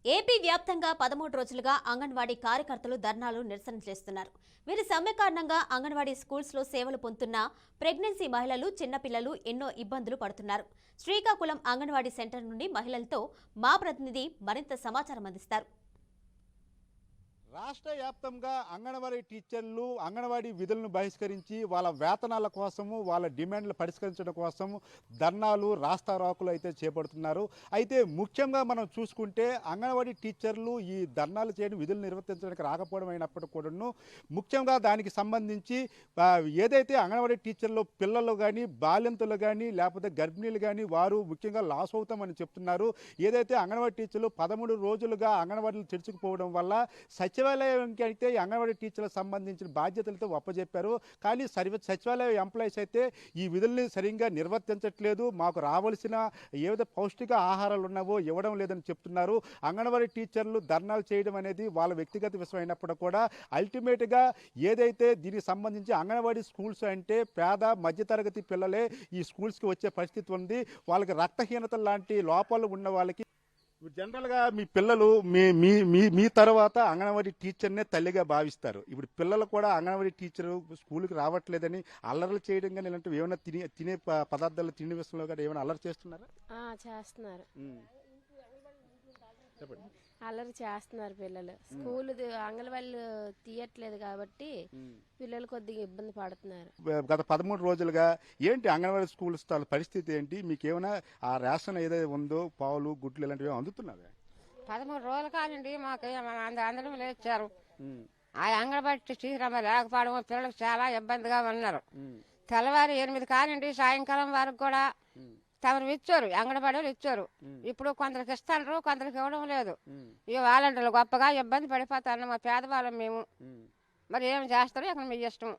AP వ్యాప్తంగా 13 రోజులుగా అంగన్వాడీ కార్యకర్తలు ధర్నాలు నిరసన చేస్తున్నారు. వీరి సమ్మె కారణంగా అంగన్వాడీ స్కూల్స్లో సేవలు పొందుతున్న ప్రెగ్నెన్సీ మహిళలు, చిన్నపిల్లలు ఎన్నో ఇబ్బందులు పడుతున్నారు. శ్రీకాకుళం అంగన్వాడీ సెంటర్ నుండి మహిళలతో మా ప్రతినిధి మరింత సమాచారం అందిస్తారు. రాష్ట్ర వ్యాప్తంగా అంగన్వాడీ టీచర్లు అంగన్వాడీ విధులను బహిష్కరించి వాళ్ళ వేతనాల కోసము వాళ్ళ డిమాండ్లు పరిష్కరించడం కోసం ధర్నాలు రాస్తారోకులు అయితే చేపడుతున్నారు. అయితే ముఖ్యంగా మనం చూసుకుంటే అంగన్వాడీ టీచర్లు ఈ ధర్నాలు చేయడం విధులు నిర్వర్తించడానికి రాకపోవడం అయినప్పటికీ కూడాను ముఖ్యంగా దానికి సంబంధించి ఏదైతే అంగన్వాడీ టీచర్లు పిల్లలు కానీ బాలింతలు కానీ లేకపోతే గర్భిణీలు కానీ వారు ముఖ్యంగా లాస్ అవుతామని చెప్తున్నారు. ఏదైతే అంగన్వాడీ టీచర్లు 13 రోజులుగా అంగన్వాడీలు తెరుచుకుపోవడం వల్ల సచివాలయానికి అయితే అంగన్వాడీ టీచర్లకు సంబంధించిన బాధ్యతలతో ఒప్పజెప్పారు. కానీ సచివాలయ ఎంప్లాయీస్ అయితే ఈ విధుల్ని సరిగ్గా నిర్వర్తించట్లేదు, మాకు రావాల్సిన ఏవైతే పౌష్టిక ఆహారాలు ఉన్నావో ఇవ్వడం లేదని చెప్తున్నారు. అంగన్వాడీ టీచర్లు ధర్నాలు చేయడం అనేది వాళ్ళ వ్యక్తిగత విషయం అయినప్పుడు కూడా అల్టిమేట్గా ఏదైతే దీనికి సంబంధించి అంగన్వాడీ స్కూల్స్ అంటే పేద మధ్యతరగతి పిల్లలే ఈ స్కూల్స్కి వచ్చే పరిస్థితి ఉంది. వాళ్ళకి రక్తహీనత లాంటి లోపాలు ఉన్న వాళ్ళకి జనరల్గా మీ పిల్లలు మీ మీ మీ మీ తర్వాత అంగన్వాడీ టీచర్నే తల్లిగా భావిస్తారు. ఇప్పుడు పిల్లలు కూడా అంగన్వాడీ టీచర్ స్కూల్కి రావట్లేదని అల్లర్లు చేయడం కానీ ఇలాంటివి ఏమైనా తినే పదార్థాలు తినే విషయంలో కూడా ఏమైనా అల్లరి చేస్తున్నారా? చేస్తున్నారు. చెప్పండి. అల్లరి చేస్తున్నారు పిల్లలు. స్కూల్ అంగన్వాడీలు తీయట్లేదు కాబట్టి పిల్లలు కొద్దిగా ఇబ్బంది పడుతున్నారు. గత 13 రోజులుగా ఏంటి అంగన్వాడీ స్కూల్స్ పరిస్థితి ఏంటి? మీకు ఏమైనా ఆ రేషన్ ఏదైతే ఉందో పాలు గుడ్లు ఇలాంటివి అందుతున్నావా? 13 రోజులు కాదండి, మాకు అందరం లేచారు. ఆ అంగన్వాడీ టీచర్ లేకపోవడం పిల్లలకు చాలా ఇబ్బందిగా ఉన్నారు. తెల్లవారు 8 కానిండి సాయంకాలం వరకు కూడా తమరు ఇచ్చారు, అంగన్వాడీలు ఇచ్చారు. ఇప్పుడు కొందరికి ఇస్తాను, కొందరికి ఇవ్వడం లేదు. ఈ వాలంటీర్లు గొప్పగా ఇబ్బంది పడిపోతాను. మా పేదవాళ్ళం మేము, మరి ఏం చేస్తారు అక్కడ మీ ఇష్టం.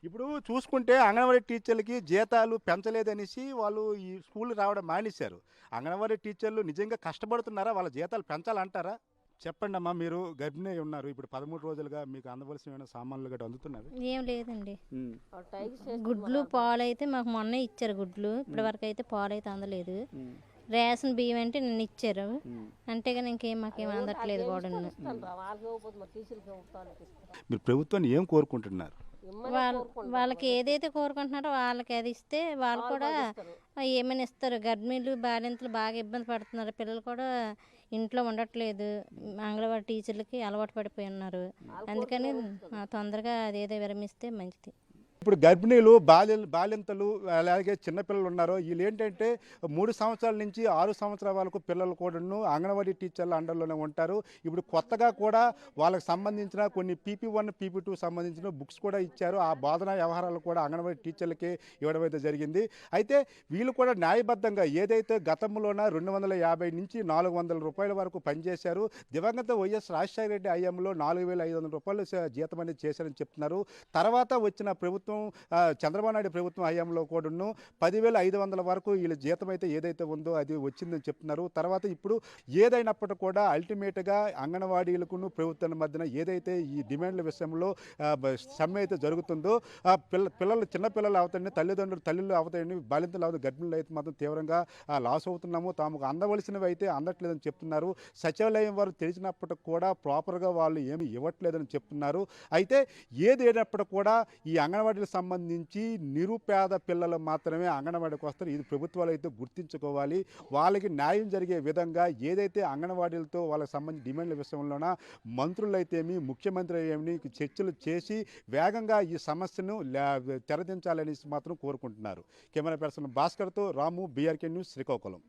ఇప్పుడు చూసుకుంటే అంగన్వాడీ టీచర్లకి జీతాలు పెంచలేదనేసి వాళ్ళు ఈ స్కూల్ రావడం మానేశారు. అంగన్వాడీ టీచర్లు నిజంగా కష్టపడుతున్నారా? వాళ్ళ జీతాలు పెంచాలంటారా? చెప్పండి అమ్మా, మీరు గర్భిణీ ఉన్నారు, ఇప్పుడు 13 రోజులుగా మీకు అందవలసిన సామాన్లు గట్రా అందుతున్నారు? ఏం లేదండి. గుడ్లు పాలు అయితే మాకు మొన్న ఇచ్చారు. గుడ్లు ఇప్పటి వరకు అయితే పాలు అయితే అందలేదు. రేషన్ బియ్యం అంటే నిన్న ఇచ్చారు, అంతేగాని ఇంకేం మాకేం అందట్లేదు కూడా. మీరు ప్రభుత్వాన్ని ఏం కోరుకుంటున్నారు? వాళ్ళకి ఏదైతే కోరుకుంటున్నారో వాళ్ళకి అది ఇస్తే వాళ్ళు కూడా ఏమైనా ఇస్తారు. గర్భిణీలు బాలింతలు బాగా ఇబ్బంది పడుతున్నారు. పిల్లలు కూడా ఇంట్లో ఉండట్లేదు. అంగన్వాడీ టీచర్లకి అలవాటు పడిపోయి ఉన్నారు. అందుకని తొందరగా అదేదో విరమిస్తే మంచిది. ఇప్పుడు గర్భిణీలు బాలింతలు అలాగే చిన్నపిల్లలు ఉన్నారో వీళ్ళు ఏంటంటే 3 సంవత్సరాల నుంచి 6 సంవత్సరాల వరకు పిల్లలు కూడాను అంగన్వాడీ టీచర్ల అండర్లోనే ఉంటారు. ఇప్పుడు కొత్తగా కూడా వాళ్ళకి సంబంధించిన కొన్ని PP1 PP2 సంబంధించిన బుక్స్ కూడా ఇచ్చారు. ఆ బోధనా వ్యవహారాలు కూడా అంగన్వాడీ టీచర్లకే ఇవ్వడం అయితే జరిగింది. అయితే వీళ్ళు కూడా న్యాయబద్ధంగా ఏదైతే గతంలోన 250 నుంచి 400 రూపాయల వరకు పనిచేశారు. దివంగత వైఎస్ రాజశేఖర రెడ్డి హయాంలో 4,500 రూపాయలు జీతం అనేది చేశారని చెప్తున్నారు. తర్వాత వచ్చిన ప్రభుత్వం చంద్రబాబు నాయుడు ప్రభుత్వం హయాంలో కూడాను 10,500 వరకు వీళ్ళ జీతం అయితే ఏదైతే ఉందో అది వచ్చిందని చెప్తున్నారు. తర్వాత ఇప్పుడు ఏదైనప్పటికీ కూడా అల్టిమేట్గా అంగన్వాడీలకును ప్రభుత్వం మధ్యన ఏదైతే ఈ డిమాండ్ల విషయంలో సమ్మె అయితే జరుగుతుందో పిల్లలు చిన్నపిల్లలు అవుతాయండి, తల్లులు అవుతాయండి, బాలింతలు అవుతాయి, గర్భిణులు అయితే మాత్రం తీవ్రంగా లాస్ అవుతున్నాము. తాము అందవలసినవి అయితే అందట్లేదని చెప్తున్నారు. సచివాలయం వారు తెలిసినప్పటికి కూడా ప్రాపర్గా వాళ్ళు ఏమి ఇవ్వట్లేదని చెప్తున్నారు. అయితే ఏదైనప్పటికీ కూడా ఈ అంగన్వాడీలకు సంబంధించి నిరుపేద పిల్లలు మాత్రమే అంగన్వాడీకి వస్తారు. ఇది ప్రభుత్వాలు అయితే గుర్తించుకోవాలి. వాళ్ళకి న్యాయం జరిగే విధంగా ఏదైతే అంగన్వాడీలతో వాళ్ళకి సంబంధించిన డిమాండ్ల విషయంలోన మంత్రులు అయితేమి ముఖ్యమంత్రి ఏమి చర్చలు చేసి వేగంగా ఈ సమస్యను తెరదించాలని మాత్రం కోరుకుంటున్నారు. కెమెరా పర్సన్ భాస్కర్తో రాము, BRK న్యూస్, శ్రీకాకుళం.